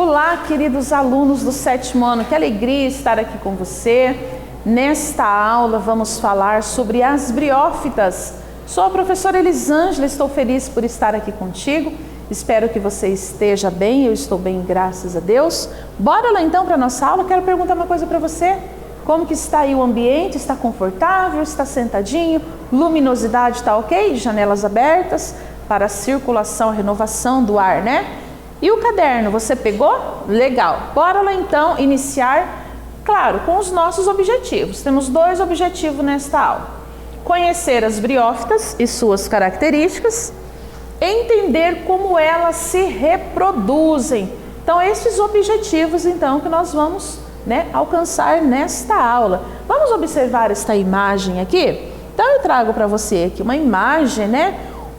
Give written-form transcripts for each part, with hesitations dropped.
Olá, queridos alunos do 7º ano, que alegria estar aqui com você. Nesta aula vamos falar sobre as briófitas. Sou a professora Elisângela, estou feliz por estar aqui contigo. Espero que você esteja bem, eu estou bem, graças a Deus. Bora lá então para a nossa aula. Quero perguntar uma coisa para você. Como que está aí o ambiente? Está confortável? Está sentadinho? Luminosidade está ok? Janelas abertas para a circulação, renovação do ar, né? E o caderno, você pegou? Legal. Bora lá então iniciar, claro, com os nossos objetivos. Temos 2 objetivos nesta aula. Conhecer as briófitas e suas características, entender como elas se reproduzem. Então, esses objetivos então que nós vamos, alcançar nesta aula. Vamos observar esta imagem aqui? Então, eu trago para você aqui uma imagem,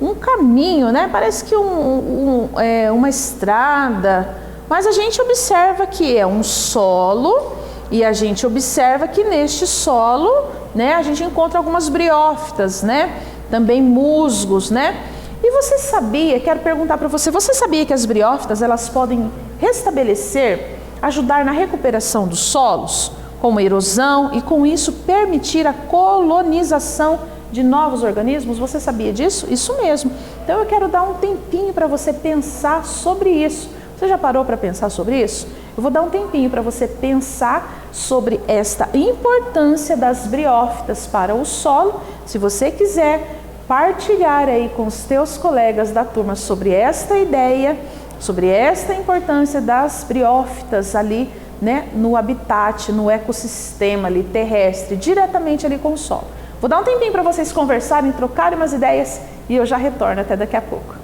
um caminho, parece que uma estrada, mas a gente observa que é um solo e a gente observa que neste solo, a gente encontra algumas briófitas, também musgos, E você sabia, quero perguntar para você, você sabia que as briófitas, elas podem restabelecer, ajudar na recuperação dos solos, com erosão e com isso permitir a colonização de novos organismos? Você sabia disso? Isso mesmo. Então eu quero dar um tempinho para você pensar sobre isso. Você já parou para pensar sobre isso? Eu vou dar um tempinho para você pensar sobre esta importância das briófitas para o solo. Se você quiser partilhar aí com os teus colegas da turma sobre esta ideia, sobre esta importância das briófitas ali, no habitat, no ecossistema ali terrestre, diretamente ali com o solo. Vou dar um tempinho para vocês conversarem, trocarem umas ideias e eu já retorno até daqui a pouco.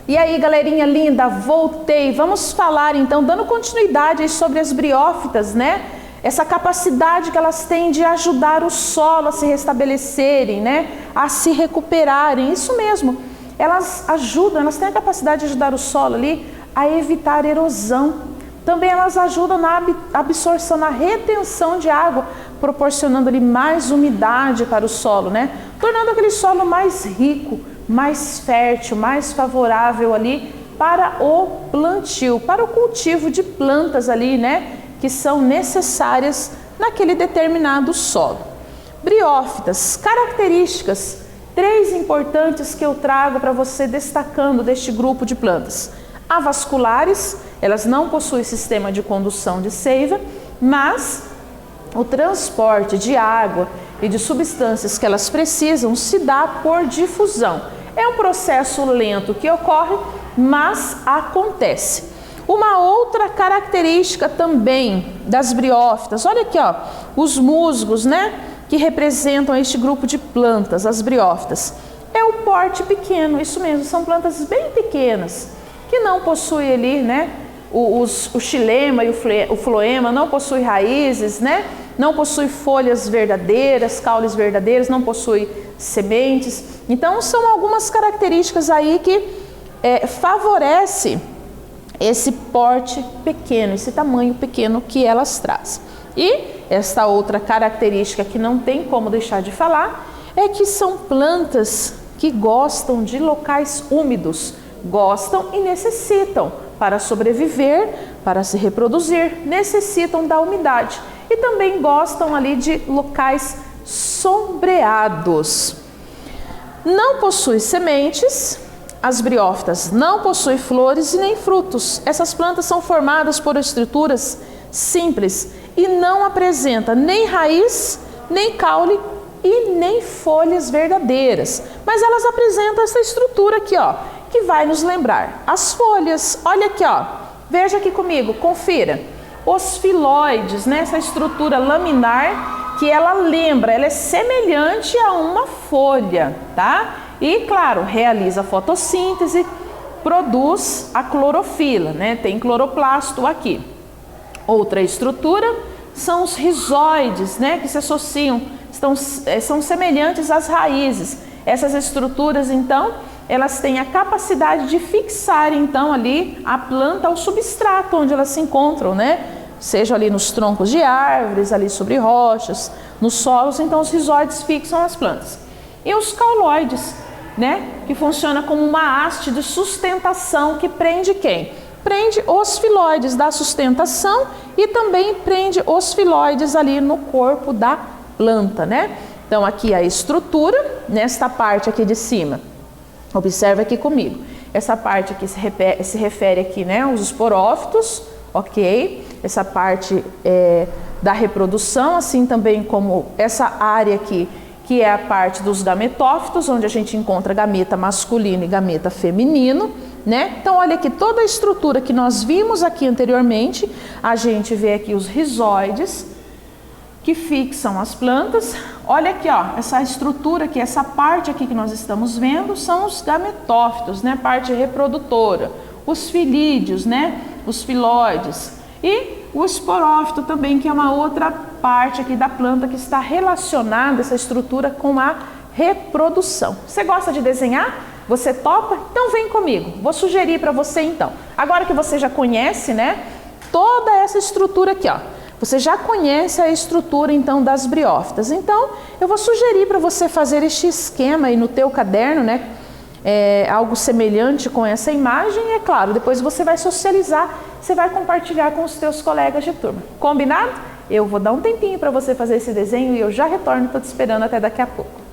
E aí, galerinha linda, voltei. Vamos falar então, dando continuidade aí sobre as briófitas, né? Essa capacidade que elas têm de ajudar o solo a se restabelecerem, né? A se recuperarem. Isso mesmo. Elas ajudam, elas têm a capacidade de ajudar o solo ali a evitar erosão. Também elas ajudam na absorção, na retenção de água, proporcionando ali mais umidade para o solo, né? Tornando aquele solo mais rico, mais fértil, mais favorável ali para o plantio, para o cultivo de plantas ali, né? Que são necessárias naquele determinado solo. Briófitas, características, 3 importantes que eu trago para você destacando deste grupo de plantas. Avasculares, elas não possuem sistema de condução de seiva, mas o transporte de água e de substâncias que elas precisam se dá por difusão. É um processo lento que ocorre, mas acontece. Uma outra característica também das briófitas, olha aqui, ó, os musgos, né, que representam este grupo de plantas, as briófitas, é o porte pequeno, isso mesmo, são plantas bem pequenas, que não possuem ali, né, o xilema e o floema, não possuem raízes, né, não possui folhas verdadeiras, caules verdadeiros, não possui sementes. Então, são algumas características aí que favorece esse porte pequeno, esse tamanho pequeno que elas trazem. E esta outra característica que não tem como deixar de falar é que são plantas que gostam de locais úmidos, gostam e necessitam para sobreviver, para se reproduzir, necessitam da umidade. E também gostam ali de locais sombreados. Não possui sementes, as briófitas não possuem flores e nem frutos. Essas plantas são formadas por estruturas simples e não apresenta nem raiz, nem caule e nem folhas verdadeiras. Mas elas apresentam essa estrutura aqui, ó, que vai nos lembrar. As folhas, olha aqui, ó, veja aqui comigo, confira. Os filóides, né? Essa estrutura laminar que ela lembra, ela é semelhante a uma folha, tá? E, claro, realiza fotossíntese, produz a clorofila, né? Tem cloroplasto aqui. Outra estrutura são os rizóides, né? Que se associam, são semelhantes às raízes. Essas estruturas, então, elas têm a capacidade de fixar, então, ali a planta ao substrato onde elas se encontram, né? Seja ali nos troncos de árvores, ali sobre rochas, nos solos, então os rizóides fixam as plantas. E os cauloides, né? Que funciona como uma haste de sustentação que prende quem? Prende os filóides da sustentação e também prende os filóides ali no corpo da planta, né? Então aqui a estrutura, nesta parte aqui de cima, observa aqui comigo, essa parte aqui se refere aqui, né, aos esporófitos, ok? Essa parte da reprodução, assim também como essa área aqui, que é a parte dos gametófitos, onde a gente encontra gameta masculino e gameta feminino, né? Então olha aqui, toda a estrutura que nós vimos aqui anteriormente, a gente vê aqui os rizóides, que fixam as plantas. Olha aqui, ó, essa estrutura aqui, essa parte aqui que nós estamos vendo são os gametófitos, né? Parte reprodutora. Os filídeos, né? Os filóides. E o esporófito também, que é uma outra parte aqui da planta que está relacionada, essa estrutura, com a reprodução. Você gosta de desenhar? Você topa? Então vem comigo. Vou sugerir para você então. Agora que você já conhece, né? Toda essa estrutura aqui, ó. Você já conhece a estrutura, então, das briófitas. Então, eu vou sugerir para você fazer este esquema aí no teu caderno, né? Algo semelhante com essa imagem. E, é claro, depois você vai socializar, você vai compartilhar com os teus colegas de turma. Combinado? Eu vou dar um tempinho para você fazer esse desenho e eu já retorno. Estou te esperando até daqui a pouco.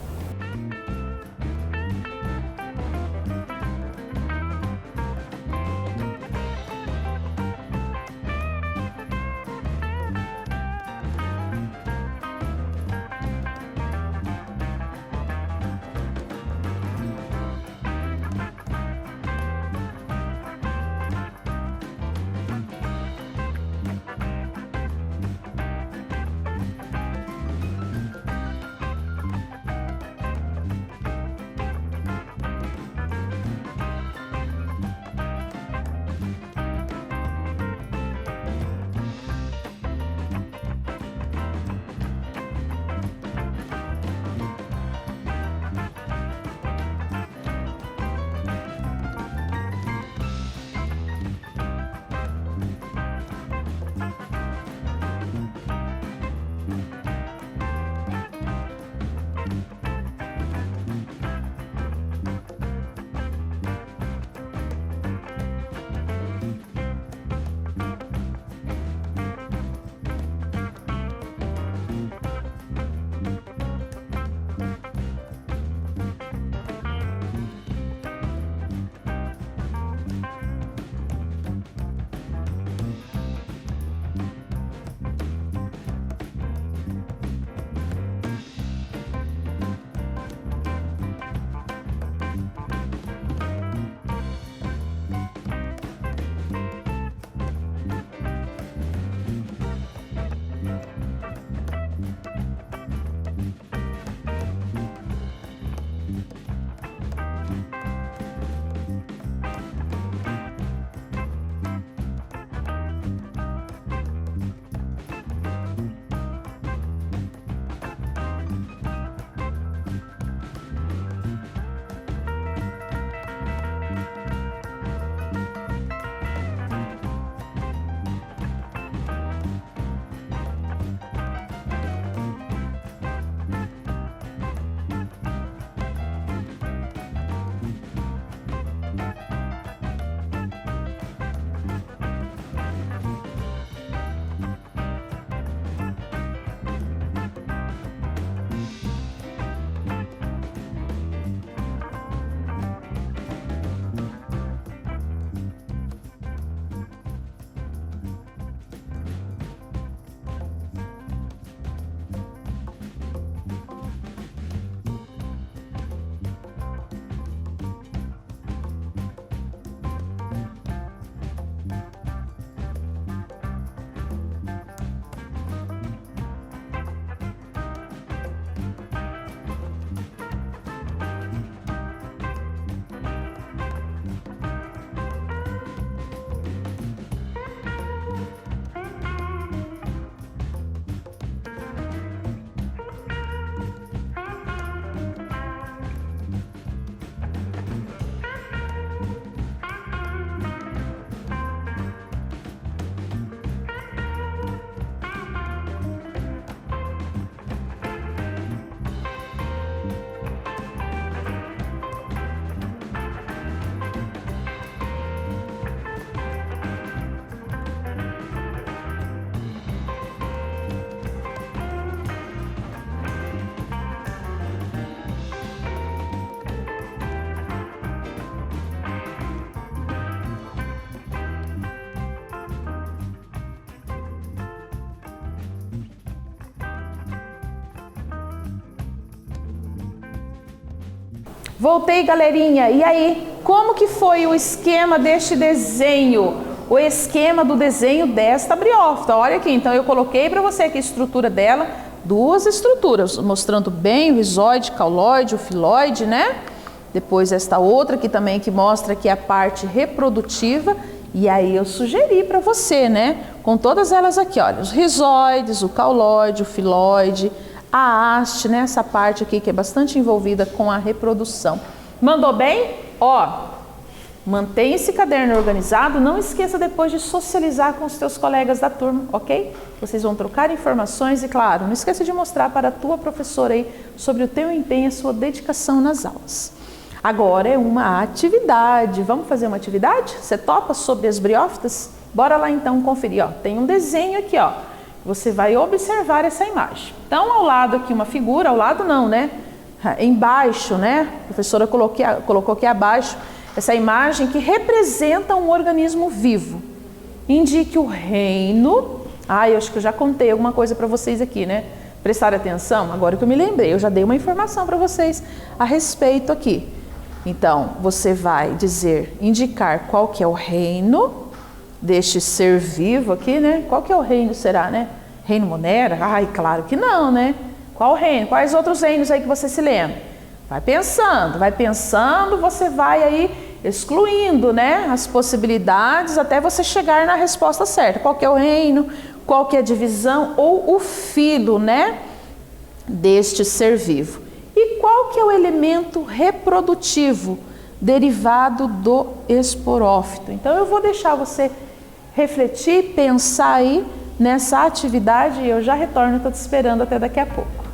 Voltei, galerinha. E aí, como que foi o esquema deste desenho? O esquema do desenho desta briófita. Olha aqui, então eu coloquei para você aqui a estrutura dela, duas estruturas, mostrando bem o rizoide, cauloide, o filoide, né? Depois esta outra aqui também que mostra aqui a parte reprodutiva. E aí eu sugeri para você, né? Com todas elas aqui, olha, os rizoides, o cauloide, o filoide, a haste, né? Essa parte aqui que é bastante envolvida com a reprodução. Mandou bem? Ó, mantenha esse caderno organizado, não esqueça depois de socializar com os teus colegas da turma, ok? Vocês vão trocar informações e, claro, não esqueça de mostrar para a tua professora aí sobre o teu empenho e a sua dedicação nas aulas. Agora é uma atividade. Vamos fazer uma atividade? Você topa sobre as briófitas? Bora lá então conferir, ó. Tem um desenho aqui, ó. Você vai observar essa imagem. Então, ao lado aqui uma figura, ao lado não, né? Embaixo, né? A professora colocou aqui abaixo essa imagem que representa um organismo vivo. Indique o reino. Eu acho que eu já contei alguma coisa para vocês aqui, né? Prestaram atenção? Agora que eu me lembrei, eu já dei uma informação para vocês a respeito aqui. Então, você vai dizer, indicar qual que é o reino deste ser vivo aqui, né? Qual que é o reino, será, né? Reino Monera? Claro que não, né? Qual reino? Quais outros reinos aí que você se lembra? Vai pensando, você vai aí excluindo, né? As possibilidades até você chegar na resposta certa. Qual que é o reino? Qual que é a divisão ou o filo, né? Deste ser vivo. E qual que é o elemento reprodutivo derivado do esporófito? Então eu vou deixar você refletir, pensar aí nessa atividade e eu já retorno, estou te esperando até daqui a pouco.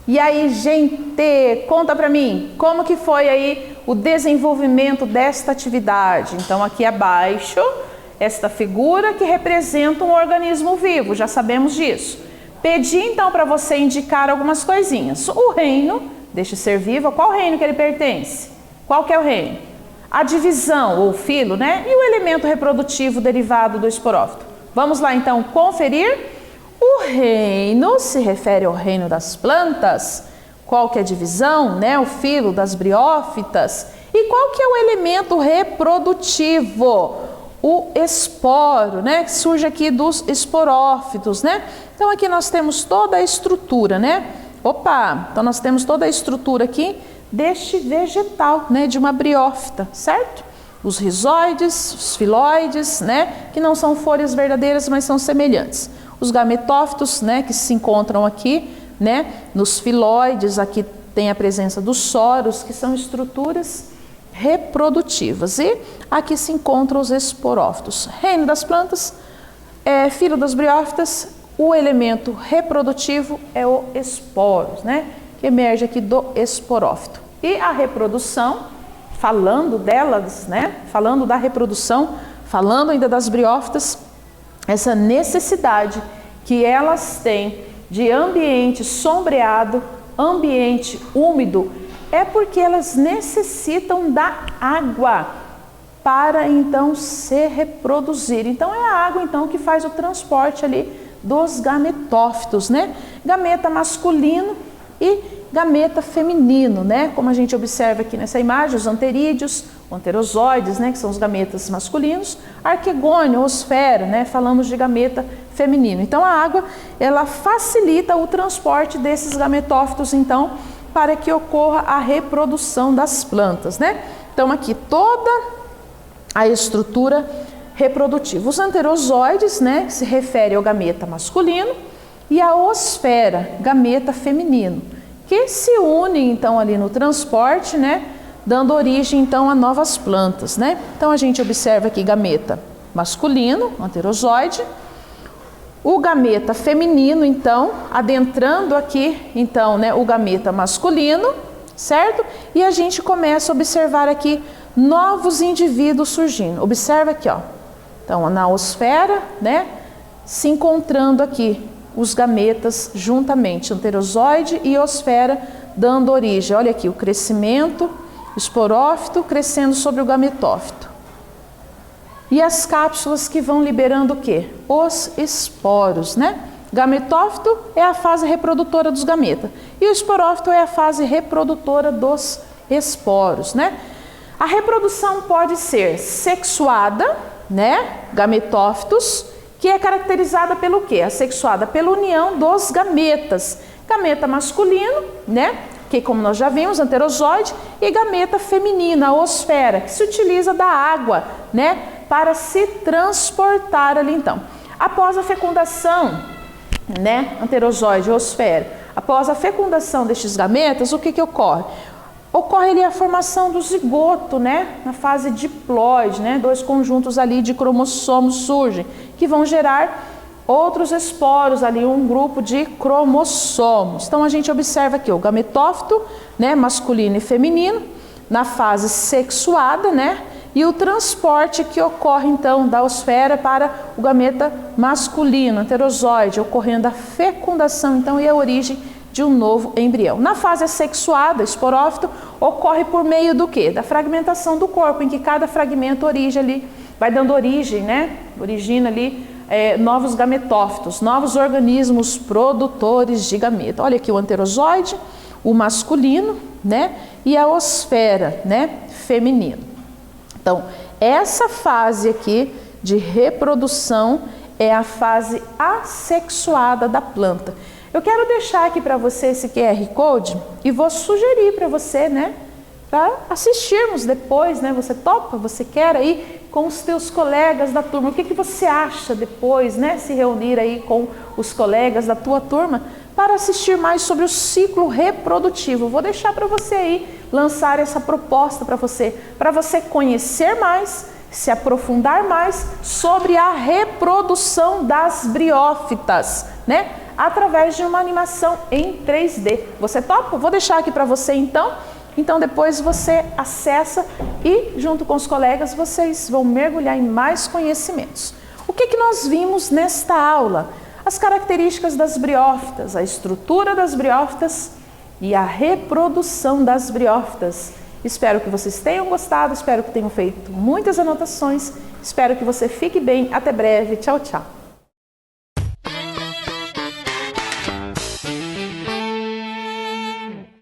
E aí, gente, conta pra mim, como que foi aí o desenvolvimento desta atividade? Então, aqui abaixo, esta figura que representa um organismo vivo, já sabemos disso. Pedi então para você indicar algumas coisinhas. O reino deste ser vivo, qual reino que ele pertence? Qual que é o reino? A divisão ou filo, né? E o elemento reprodutivo derivado do esporófito. Vamos lá então conferir. O reino se refere ao reino das plantas. Qual que é a divisão, né? O filo das briófitas. E qual que é o elemento reprodutivo? O esporo, né? Que surge aqui dos esporófitos, né? Então aqui nós temos toda a estrutura, né? Então nós temos toda a estrutura aqui deste vegetal, né? De uma briófita, certo? Os rizoides, os filóides, né? Que não são folhas verdadeiras, mas são semelhantes. Os gametófitos, né? Que se encontram aqui, né? Nos filóides, aqui tem a presença dos soros, que são estruturas reprodutivas. E aqui se encontram os esporófitos. Reino das plantas, filo das briófitas, o elemento reprodutivo é o esporos, né? Que emerge aqui do esporófito. E a reprodução, falando delas, né? Falando da reprodução, falando ainda das briófitas, essa necessidade que elas têm de ambiente sombreado, ambiente úmido, é porque elas necessitam da água para então se reproduzir. Então é a água então que faz o transporte ali dos gametófitos, né? Gameta masculino e gameta feminino, né? Como a gente observa aqui nessa imagem, os anterídeos, anterozoides, né? Que são os gametas masculinos, arquegônio, osfera, né? Falamos de gameta feminino. Então a água, ela facilita o transporte desses gametófitos, então, para que ocorra a reprodução das plantas, né? Então aqui toda a estrutura reprodutiva. Os anterozoides, né, que se refere ao gameta masculino, e a osfera, gameta feminino, que se unem então ali no transporte, né, dando origem então a novas plantas, né? Então a gente observa aqui gameta masculino, anterozoide, o gameta feminino, então, adentrando aqui, então, né, o gameta masculino, certo? E a gente começa a observar aqui novos indivíduos surgindo. Observa aqui, ó. Então, na osfera, né, se encontrando aqui os gametas juntamente, anterozoide e osfera, dando origem. Olha aqui o crescimento, esporófito crescendo sobre o gametófito. E as cápsulas que vão liberando o quê? Os esporos, né? Gametófito é a fase reprodutora dos gametas e o esporófito é a fase reprodutora dos esporos, né? A reprodução pode ser sexuada, né? Gametófitos, que é caracterizada pelo quê? A sexuada pela união dos gametas. Gameta masculino, né? Que como nós já vimos, anterozoide, e gameta feminina, a osfera, que se utiliza da água, né? Para se transportar ali então. Após a fecundação, né? Anterozoide, osfera. Após a fecundação destes gametas, o que ocorre? Ocorre ali a formação do zigoto, né? Na fase diploide, né? Dois conjuntos ali de cromossomos surgem, que vão gerar outros esporos ali, um grupo de cromossomos. Então a gente observa aqui o gametófito, né? Masculino e feminino, na fase sexuada, né? E o transporte que ocorre então da osfera para o gameta masculino, anterozoide, ocorrendo a fecundação então e a origem de um novo embrião. Na fase assexuada, esporófito, ocorre por meio do quê? Da fragmentação do corpo, em que cada fragmento vai dando origem, né? Origina ali novos gametófitos, novos organismos produtores de gameta. Olha aqui o anterozoide, o masculino, né? E a osfera, né? Feminino. Então, essa fase aqui de reprodução é a fase assexuada da planta. Eu quero deixar aqui para você esse QR Code e vou sugerir para você, né, para assistirmos depois, né? Você topa? Você quer aí com os teus colegas da turma? O que você acha depois, né? Se reunir aí com os colegas da tua turma para assistir mais sobre o ciclo reprodutivo. Vou deixar para você aí lançar essa proposta para você conhecer mais, se aprofundar mais sobre a reprodução das briófitas, né? através de uma animação em 3D. Você topa? Vou deixar aqui para você então. Então depois você acessa e junto com os colegas vocês vão mergulhar em mais conhecimentos. O que nós vimos nesta aula? As características das briófitas, a estrutura das briófitas e a reprodução das briófitas. Espero que vocês tenham gostado, espero que tenham feito muitas anotações, espero que você fique bem. Até breve. Tchau, tchau.